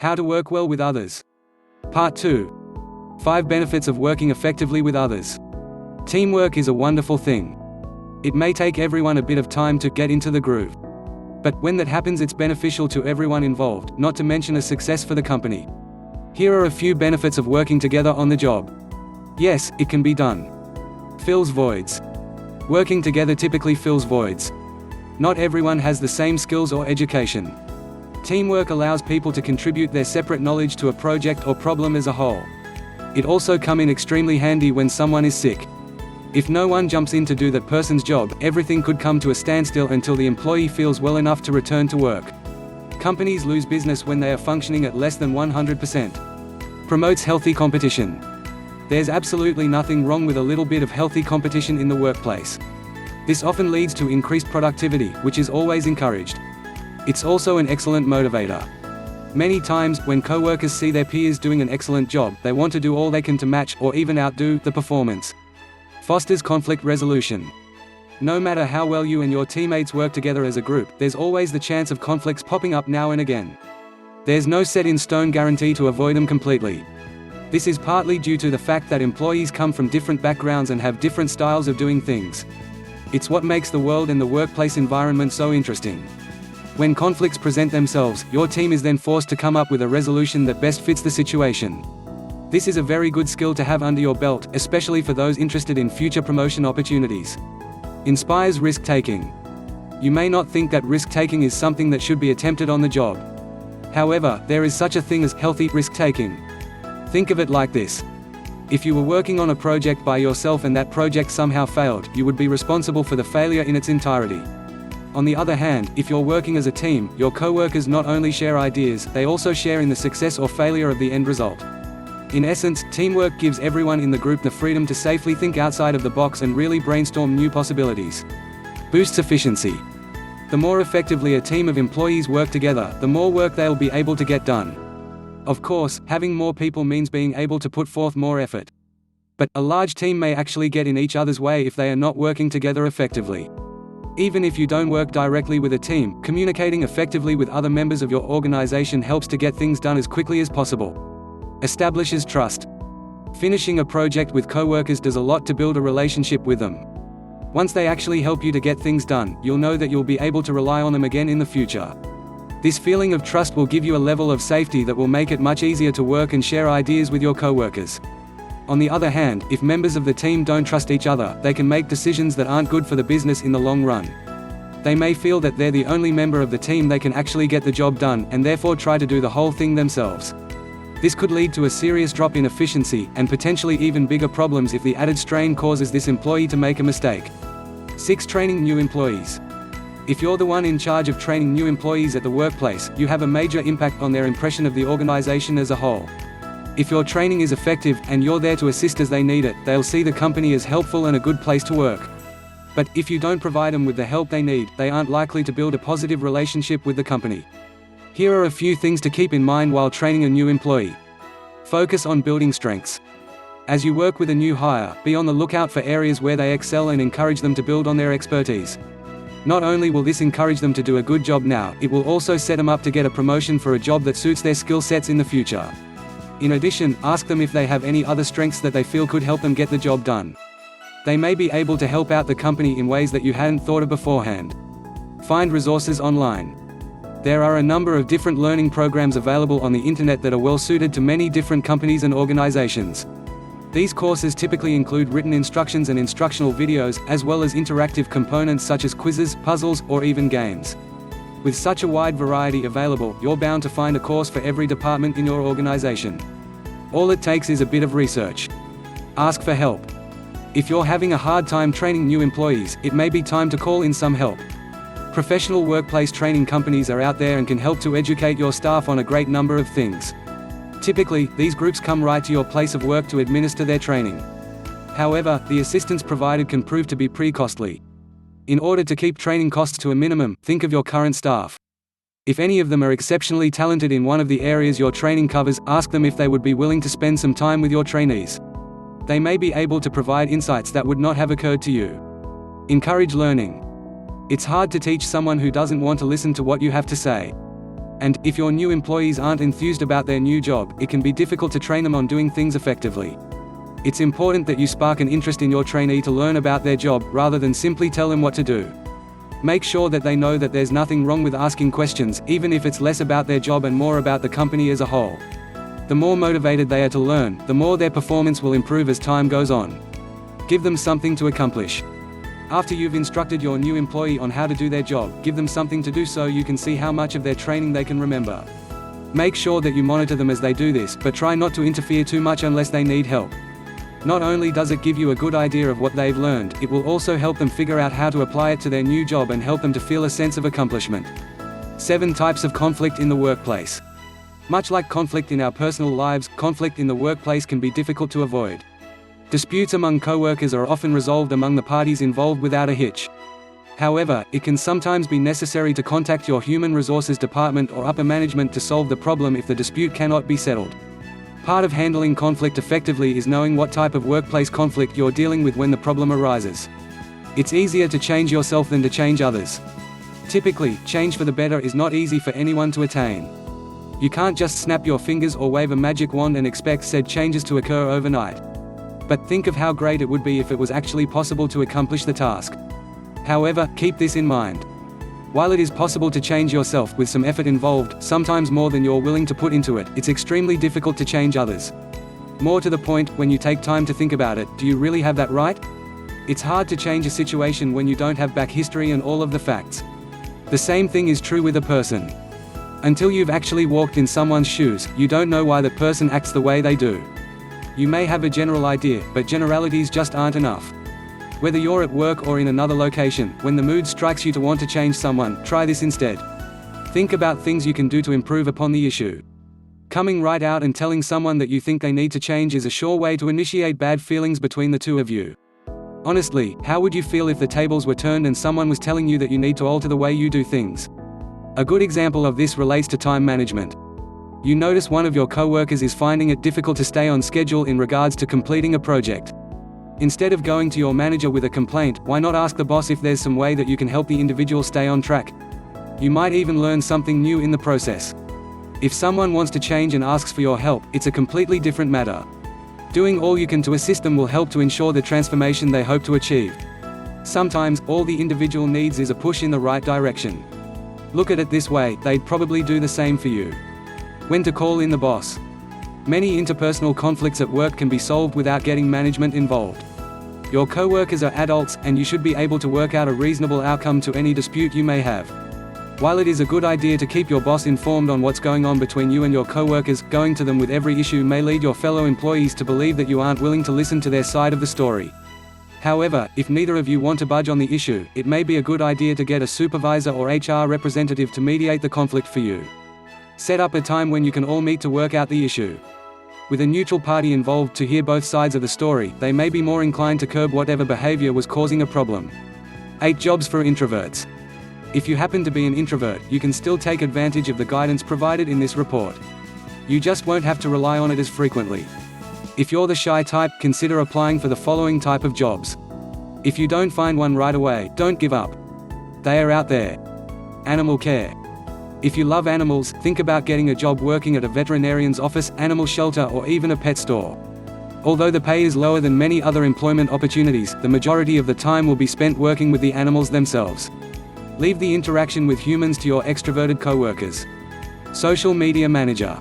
How to work well with others. Part 2. 5 benefits of working effectively with others. Teamwork is a wonderful thing. It may take everyone a bit of time to get into the groove. But when that happens, it's beneficial to everyone involved, not to mention a success for the company. Here are a few benefits of working together on the job. Yes, it can be done. Fills voids. Working together typically fills voids. Not everyone has the same skills or education. Teamwork allows people to contribute their separate knowledge to a project or problem as a whole. It also comes in extremely handy when someone is sick. If no one jumps in to do that person's job, everything could come to a standstill until the employee feels well enough to return to work. Companies lose business when they are functioning at less than 100%. Promotes healthy competition. There's absolutely nothing wrong with a little bit of healthy competition in the workplace. This often leads to increased productivity, which is always encouraged. It's also an excellent motivator. Many times, when co-workers see their peers doing an excellent job, they want to do all they can to match, or even outdo, the performance. Fosters conflict resolution. No matter how well you and your teammates work together as a group, there's always the chance of conflicts popping up now and again. There's no set-in-stone guarantee to avoid them completely. This is partly due to the fact that employees come from different backgrounds and have different styles of doing things. It's what makes the world and the workplace environment so interesting. When conflicts present themselves, your team is then forced to come up with a resolution that best fits the situation. This is a very good skill to have under your belt, especially for those interested in future promotion opportunities. Inspires risk-taking. You may not think that risk-taking is something that should be attempted on the job. However, there is such a thing as healthy risk-taking. Think of it like this. If you were working on a project by yourself and that project somehow failed, you would be responsible for the failure in its entirety. On the other hand, if you're working as a team, your co-workers not only share ideas, they also share in the success or failure of the end result. In essence, teamwork gives everyone in the group the freedom to safely think outside of the box and really brainstorm new possibilities. Boosts efficiency. The more effectively a team of employees work together, the more work they'll be able to get done. Of course, having more people means being able to put forth more effort. But a large team may actually get in each other's way if they are not working together effectively. Even if you don't work directly with a team, communicating effectively with other members of your organization helps to get things done as quickly as possible. Establishes trust. Finishing a project with coworkers does a lot to build a relationship with them. Once they actually help you to get things done, you'll know that you'll be able to rely on them again in the future. This feeling of trust will give you a level of safety that will make it much easier to work and share ideas with your coworkers. On the other hand, if members of the team don't trust each other, they can make decisions that aren't good for the business in the long run. They may feel that they're the only member of the team that can actually get the job done, and therefore try to do the whole thing themselves. This could lead to a serious drop in efficiency, and potentially even bigger problems if the added strain causes this employee to make a mistake. 6. Training new employees. If you're the one in charge of training new employees at the workplace, you have a major impact on their impression of the organization as a whole. If your training is effective, and you're there to assist as they need it, they'll see the company as helpful and a good place to work. But if you don't provide them with the help they need, they aren't likely to build a positive relationship with the company. Here are a few things to keep in mind while training a new employee. Focus on building strengths. As you work with a new hire, be on the lookout for areas where they excel and encourage them to build on their expertise. Not only will this encourage them to do a good job now, it will also set them up to get a promotion for a job that suits their skill sets in the future. In addition, ask them if they have any other strengths that they feel could help them get the job done. They may be able to help out the company in ways that you hadn't thought of beforehand. Find resources online. There are a number of different learning programs available on the internet that are well suited to many different companies and organizations. These courses typically include written instructions and instructional videos, as well as interactive components such as quizzes, puzzles, or even games. With such a wide variety available, you're bound to find a course for every department in your organization. All it takes is a bit of research. Ask for help. If you're having a hard time training new employees, it may be time to call in some help. Professional workplace training companies are out there and can help to educate your staff on a great number of things. Typically, these groups come right to your place of work to administer their training. However, the assistance provided can prove to be pretty costly. In order to keep training costs to a minimum, think of your current staff. If any of them are exceptionally talented in one of the areas your training covers, ask them if they would be willing to spend some time with your trainees. They may be able to provide insights that would not have occurred to you. Encourage learning. It's hard to teach someone who doesn't want to listen to what you have to say. And, if your new employees aren't enthused about their new job, it can be difficult to train them on doing things effectively. It's important that you spark an interest in your trainee to learn about their job, rather than simply tell them what to do. Make sure that they know that there's nothing wrong with asking questions, even if it's less about their job and more about the company as a whole. The more motivated they are to learn, the more their performance will improve as time goes on. Give them something to accomplish. After you've instructed your new employee on how to do their job, give them something to do so you can see how much of their training they can remember. Make sure that you monitor them as they do this, but try not to interfere too much unless they need help. Not only does it give you a good idea of what they've learned, it will also help them figure out how to apply it to their new job and help them to feel a sense of accomplishment. 7 types of conflict in the workplace. Much like conflict in our personal lives, conflict in the workplace can be difficult to avoid. Disputes among coworkers are often resolved among the parties involved without a hitch. However, it can sometimes be necessary to contact your human resources department or upper management to solve the problem if the dispute cannot be settled. Part of handling conflict effectively is knowing what type of workplace conflict you're dealing with when the problem arises. It's easier to change yourself than to change others. Typically, change for the better is not easy for anyone to attain. You can't just snap your fingers or wave a magic wand and expect said changes to occur overnight. But think of how great it would be if it was actually possible to accomplish the task. However, keep this in mind. While it is possible to change yourself with some effort involved, sometimes more than you're willing to put into it, it's extremely difficult to change others. More to the point, when you take time to think about it, do you really have that right? It's hard to change a situation when you don't have back history and all of the facts. The same thing is true with a person. Until you've actually walked in someone's shoes, you don't know why the person acts the way they do. You may have a general idea, but generalities just aren't enough. Whether you're at work or in another location, when the mood strikes you to want to change someone, try this instead. Think about things you can do to improve upon the issue. Coming right out and telling someone that you think they need to change is a sure way to initiate bad feelings between the two of you. Honestly, how would you feel if the tables were turned and someone was telling you that you need to alter the way you do things? A good example of this relates to time management. You notice one of your coworkers is finding it difficult to stay on schedule in regards to completing a project. Instead of going to your manager with a complaint, why not ask the boss if there's some way that you can help the individual stay on track? You might even learn something new in the process. If someone wants to change and asks for your help, it's a completely different matter. Doing all you can to assist them will help to ensure the transformation they hope to achieve. Sometimes, all the individual needs is a push in the right direction. Look at it this way, they'd probably do the same for you. When to call in the boss. Many interpersonal conflicts at work can be solved without getting management involved. Your coworkers are adults, and you should be able to work out a reasonable outcome to any dispute you may have. While it is a good idea to keep your boss informed on what's going on between you and your coworkers, going to them with every issue may lead your fellow employees to believe that you aren't willing to listen to their side of the story. However, if neither of you want to budge on the issue, it may be a good idea to get a supervisor or HR representative to mediate the conflict for you. Set up a time when you can all meet to work out the issue. With a neutral party involved to hear both sides of the story, they may be more inclined to curb whatever behavior was causing a problem. 8 jobs for introverts. If you happen to be an introvert, you can still take advantage of the guidance provided in this report. You just won't have to rely on it as frequently. If you're the shy type, consider applying for the following type of jobs. If you don't find one right away, don't give up. They are out there. Animal care. If you love animals, think about getting a job working at a veterinarian's office, animal shelter, or even a pet store. Although the pay is lower than many other employment opportunities, the majority of the time will be spent working with the animals themselves. Leave the interaction with humans to your extroverted coworkers. Social media manager.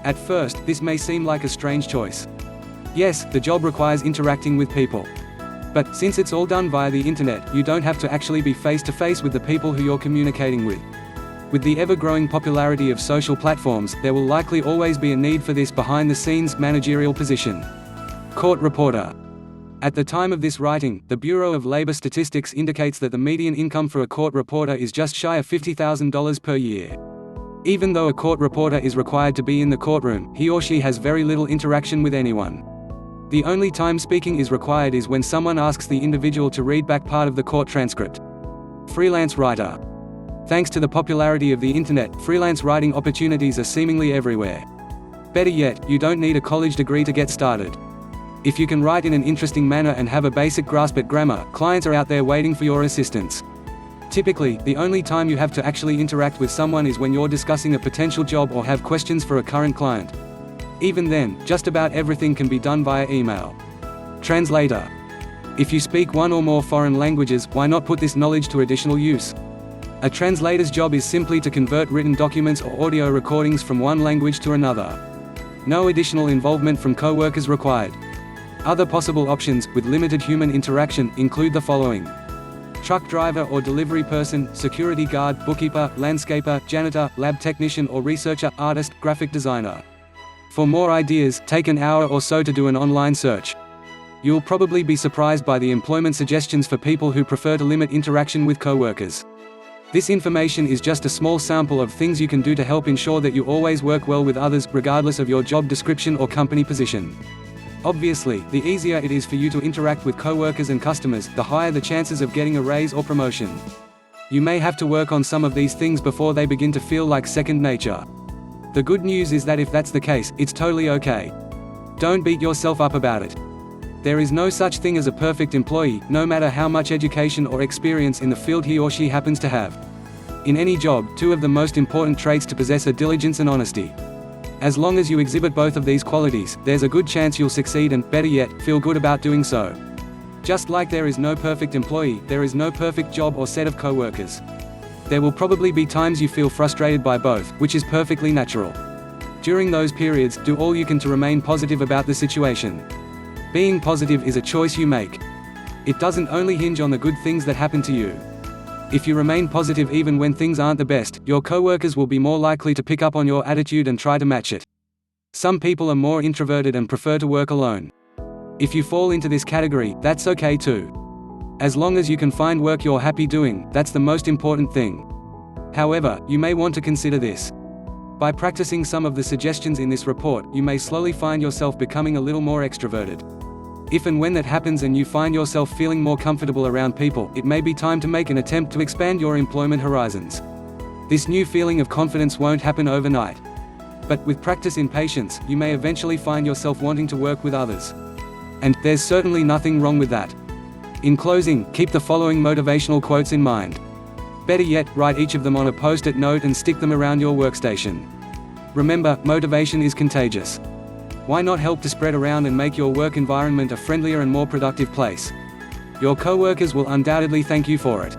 At first, this may seem like a strange choice. Yes, the job requires interacting with people. But, since it's all done via the internet, you don't have to actually be face-to-face with the people who you're communicating with. With the ever-growing popularity of social platforms, there will likely always be a need for this behind-the-scenes managerial position. Court reporter. At the time of this writing, the Bureau of Labor Statistics indicates that the median income for a court reporter is just shy of $50,000 per year. Even though a court reporter is required to be in the courtroom, he or she has very little interaction with anyone. The only time speaking is required is when someone asks the individual to read back part of the court transcript. Freelance writer. Thanks to the popularity of the internet, freelance writing opportunities are seemingly everywhere. Better yet, you don't need a college degree to get started. If you can write in an interesting manner and have a basic grasp at grammar, clients are out there waiting for your assistance. Typically, the only time you have to actually interact with someone is when you're discussing a potential job or have questions for a current client. Even then, just about everything can be done via email. Translator. If you speak one or more foreign languages, why not put this knowledge to additional use? A translator's job is simply to convert written documents or audio recordings from one language to another. No additional involvement from co-workers required. Other possible options, with limited human interaction, include the following: truck driver or delivery person, security guard, bookkeeper, landscaper, janitor, lab technician or researcher, artist, graphic designer. For more ideas, take an hour or so to do an online search. You'll probably be surprised by the employment suggestions for people who prefer to limit interaction with co-workers. This information is just a small sample of things you can do to help ensure that you always work well with others, regardless of your job description or company position. Obviously, the easier it is for you to interact with co-workers and customers, the higher the chances of getting a raise or promotion. You may have to work on some of these things before they begin to feel like second nature. The good news is that if that's the case, it's totally okay. Don't beat yourself up about it. There is no such thing as a perfect employee, no matter how much education or experience in the field he or she happens to have. In any job, two of the most important traits to possess are diligence and honesty. As long as you exhibit both of these qualities, there's a good chance you'll succeed and, better yet, feel good about doing so. Just like there is no perfect employee, there is no perfect job or set of co-workers. There will probably be times you feel frustrated by both, which is perfectly natural. During those periods, do all you can to remain positive about the situation. Being positive is a choice you make. It doesn't only hinge on the good things that happen to you. If you remain positive even when things aren't the best, your coworkers will be more likely to pick up on your attitude and try to match it. Some people are more introverted and prefer to work alone. If you fall into this category, that's okay too. As long as you can find work you're happy doing, that's the most important thing. However, you may want to consider this. By practicing some of the suggestions in this report, you may slowly find yourself becoming a little more extroverted. If and when that happens and you find yourself feeling more comfortable around people, it may be time to make an attempt to expand your employment horizons. This new feeling of confidence won't happen overnight. But with practice and patience, you may eventually find yourself wanting to work with others. And there's certainly nothing wrong with that. In closing, keep the following motivational quotes in mind. Better yet, write each of them on a post-it note and stick them around your workstation. Remember, motivation is contagious. Why not help to spread around and make your work environment a friendlier and more productive place? Your co-workers will undoubtedly thank you for it.